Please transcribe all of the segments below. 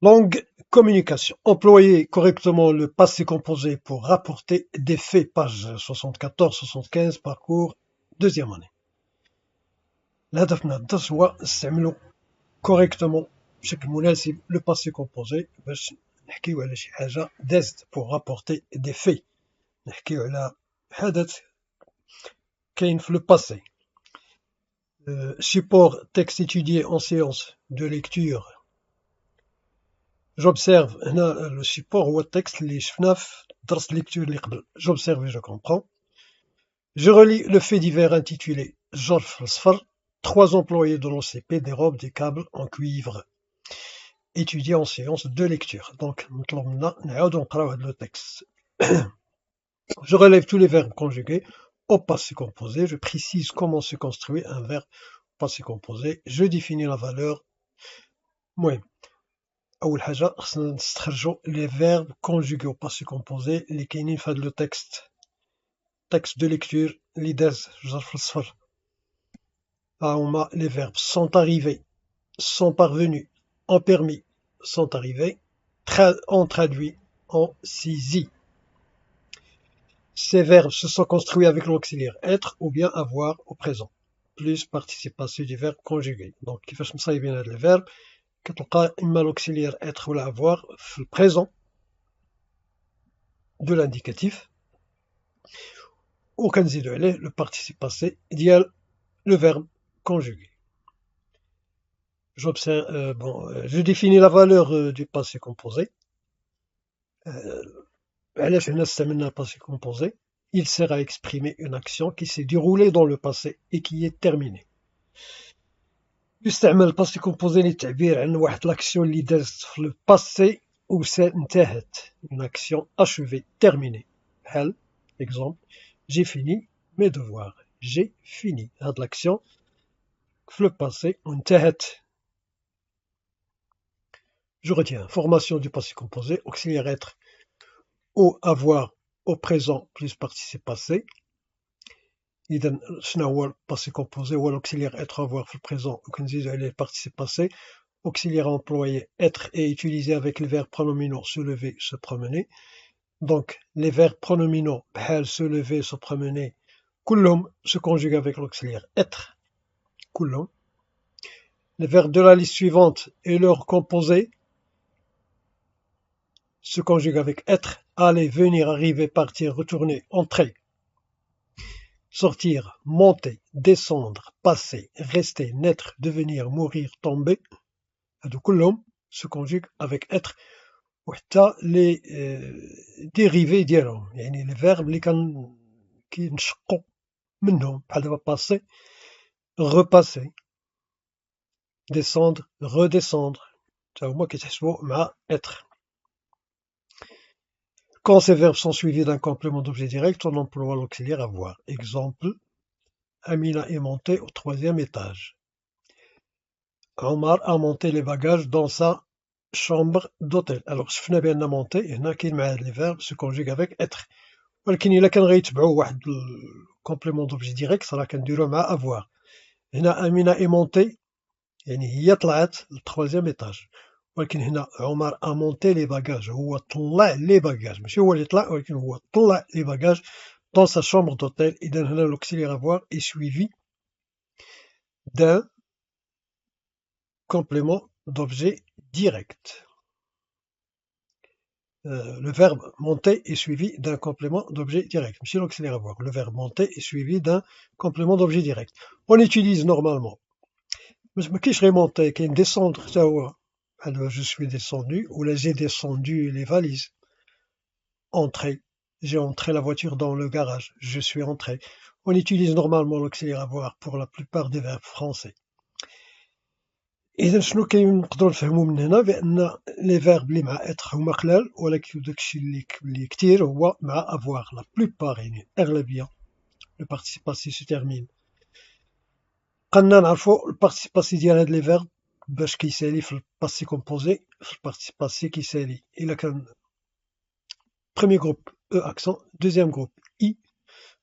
Longue communication. Employer correctement le passé composé pour rapporter des faits. Page 74-75, parcours deuxième année. الهدف من الدرس هو نستعملو كوريكتومون بشكل مناسب لو باسي كومبوزي باش نحكيو على شي حاجة دازت pour rapporter des faits. نحكيو على حدث كاين في لو باسي. Support texte étudié en séance de lecture. J'observe هنا لو سيبور هو التكست اللي شفناه في درس الليكتور اللي قبل. J'observe et je comprends. Je relis le fait divers intitulé Georges في الصفر. 3 employés de l'OCP dérobent des câbles en cuivre. Étudié en séance de lecture. Donc مطلوب منا نعاودو نقراو هاد لو تكست. Je relève tous les verbes conjugués au passé composé. Je précise comment se construit un verbe au passé composé. Je définis la valeur. المهم أول حاجة خصنا نستخرجو لي فيرب كونجوغي au passé composé اللي كاينين في هاد لو تكست. Texte de lecture اللي داز جر في الصفر. ها هما les verbes sont arrivés, sont parvenus, ont permis, sont arrivés, ont traduit, ont saisi. Ces verbes se sont construits avec l'auxiliaire être ou bien avoir au présent, plus participe passé du verbe conjugué. Donc كيفاش مصايبين هاد الفيرب كتلقى إما l'auxiliaire être ولا avoir في البريزون de l'indicatif وكنزيدو عليه le participe passé ديال le verbe conjugué. Je définis la valeur du passé composé. علاش هنا استعملنا le passé composé. Il sert à exprimer une action qui s'est déroulée dans le passé et qui est terminée. يستعمل الباسي كومبوزي للتعبير عن واحد لاكسيون اللي دازت في الباسي و انتهت une action achevée, terminée. بحال exemple j'ai fini mes devoirs. J'ai fini هاد لاكسيون في le passé وانتهت. Je retiens formation du passé composé, auxiliaire être ou avoir au présent plus participe passé. إذا شنو هو الباسي كومبوزي؟ هو l'auxiliaire être avoir في البريزون وكنزيدو عليه participe passé. Auxiliaire employé être est utilisé avec les verbes pronominaux se lever, se promener. Donc les verbes pronominaux بحال se lever, se promener كلهم se conjuguent avec l'auxiliaire être. كلهم. Les verbes de la liste suivante et leur composé se conjuguent avec être, aller, venir, arriver, partir, retourner, entrer, sortir, monter, descendre, passer, rester, naître, devenir, mourir, tomber. هادو كلهم se conjuguent avec être وحتى les dérivés ديالهم يعني les verbes اللي كينشقوا منهم بحال دابا passer, repasser, descendre, redescendre تا هما كيتحسبوا مع être. Quand ces verbes sont suivis d'un complément d'objet direct, on emploie l'auxiliaire avoir. Exemple, Amina est montée au 3e étage. Omar a monté les bagages dans sa chambre d'hôtel. Alors شفنا بأن monter هنا كاين مع هاد les verbes se conjuguent avec être. ولكن إلا كان غيتبعوا واحد complément d'objet direct راه كنديروه مع avoir. هنا أمينة est montée يعني هي طلعت للتخوازيام إيطاج. ولكن هنا عمر a monté les bagages هو طلع لي باجاج ماشي هو اللي طلع ولكن هو طلع لي باجاج dans sa chambre d'hôtel. إذا هنا l'auxiliaire avoir est suivi d'un complément d'objet direct. Le verbe monter est suivi d'un complément d'objet direct. ماشي l'auxiliaire avoir. Le verbe monter est suivi d'un complément d'objet direct. On utilise normalement ما كاينش غير monter كاين descendre حتى هو. Alors je suis descendu ou là j'ai descendu les valises. Entrer. J'ai entré la voiture dans le garage. Je suis entré. On utilise normalement l'auxiliaire avoir pour la plupart des verbes français. إذا شنو كنقدرو نفهمو من هنا بأن لي فيرب اللي مع être هما قلال ولكن داكشي اللي كتير هو مع avoir. La plupart يعني الأغلبية. Le participe passé se termine. قلنا نعرفو البارتيسيب باسي ديال هاد لي فيرب باش كيسالي في الباسي كومبوزي في البارتيسيب باسي كيسالي إلا كان premier groupe E accent, deuxième groupe I,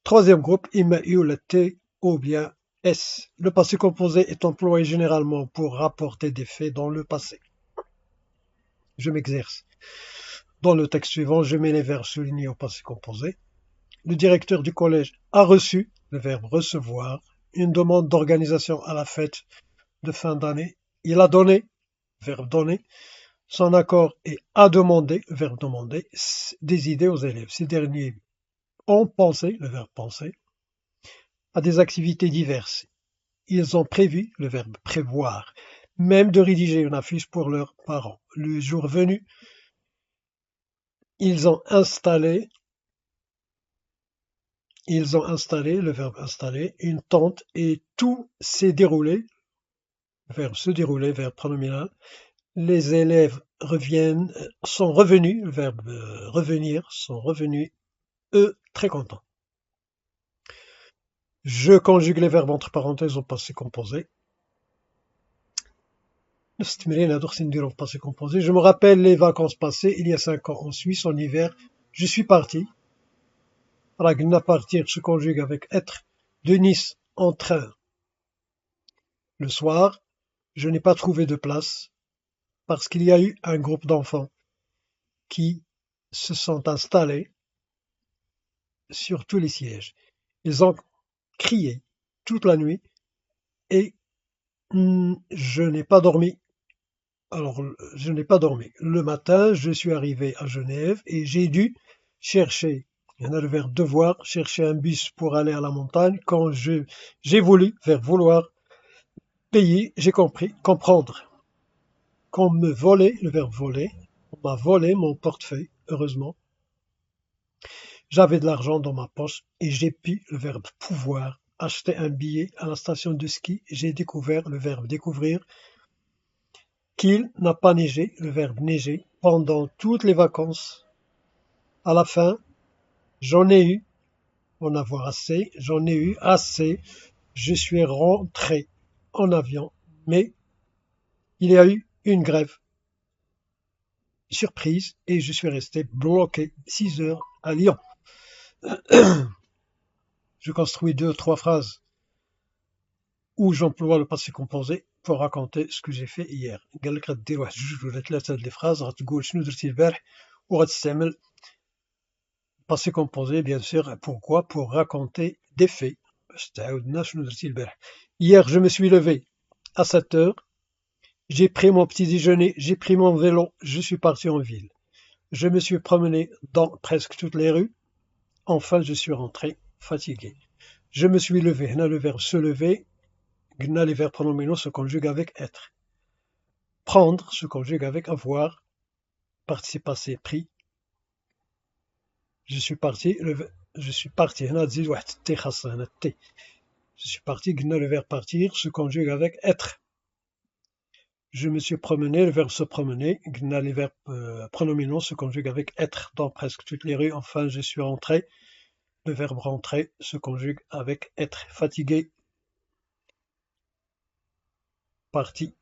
troisième groupe إما I ou la T ou bien S. Le passé composé est employé généralement pour rapporter des faits dans le passé. Je m'exerce. Dans le texte suivant, je mets les verbes soulignés au passé composé. Le directeur du collège a reçu, le verbe recevoir, une demande d'organisation à la fête de fin d'année. Il a donné, verbe donner, son accord et a demandé, le verbe demander, des idées aux élèves. Ces derniers ont pensé, le verbe penser, à des activités diverses. Ils ont prévu, le verbe prévoir, même de rédiger une affiche pour leurs parents. Le jour venu, ils ont installé, le verbe installer, une tente et tout s'est déroulé, le verbe se dérouler, verbe pronominal. Les élèves sont revenus, le verbe revenir, sont revenus, eux, très contents. Je conjugue les verbes entre parenthèses au passé composé. Je me rappelle les vacances passées, il y a 5 ans en Suisse, en hiver. Je suis parti. Ragna partir se conjugue avec être. De Nice en train. Le soir, je n'ai pas trouvé de place parce qu'il y a eu un groupe d'enfants qui se sont installés sur tous les sièges. Ils ont crié toute la nuit et je n'ai pas dormi. Alors, je n'ai pas dormi. Le matin, je suis arrivé à Genève et j'ai dû chercher, il y en a le verbe devoir, chercher un bus pour aller à la montagne. Quand j'ai voulu, verbe vouloir, payer, j'ai compris, comprendre. Qu'on me volait, le verbe voler, on m'a volé mon portefeuille, heureusement. J'avais de l'argent dans ma poche et j'ai pu, le verbe pouvoir, acheter un billet à la station de ski. J'ai découvert, le verbe découvrir, qu'il n'a pas neigé, le verbe neiger, pendant toutes les vacances. À la fin, j'en ai eu, en avoir assez, j'en ai eu assez. Je suis rentré en avion, mais il y a eu une grève surprise et je suis resté bloqué 6 heures à Lyon. Je construis 2 ou 3 phrases où j'emploie le passé composé pour raconter ce que j'ai fait hier. قال لك غدير واحد 2 ولا 3 هاد لي فراز غتقول شنو درتي البارح وغتستعمل passé composé bien sûr. Pourquoi? Pour raconter des faits. باش تعاودنا شنو درتي البارح. Hier, je me suis levé à 7 heures. J'ai pris mon petit déjeuner, j'ai pris mon vélo, je suis parti en ville. Je me suis promené dans presque toutes les rues. Enfin, je suis rentré fatigué. Je me suis levé. Là, le verbe se lever. Gna, les verbes pronominaux se conjuguent avec être. Prendre se conjugue avec avoir. Participe passé pris. Je suis parti. Je suis parti. Je suis parti. Gna, le verbe partir se conjugue avec être. Je me suis promené, le verbe se promener. Gna, les verbes pronominaux se conjuguent avec être dans presque toutes les rues. Enfin, je suis rentré. Le verbe rentrer se conjugue avec être. Fatigué. Parti.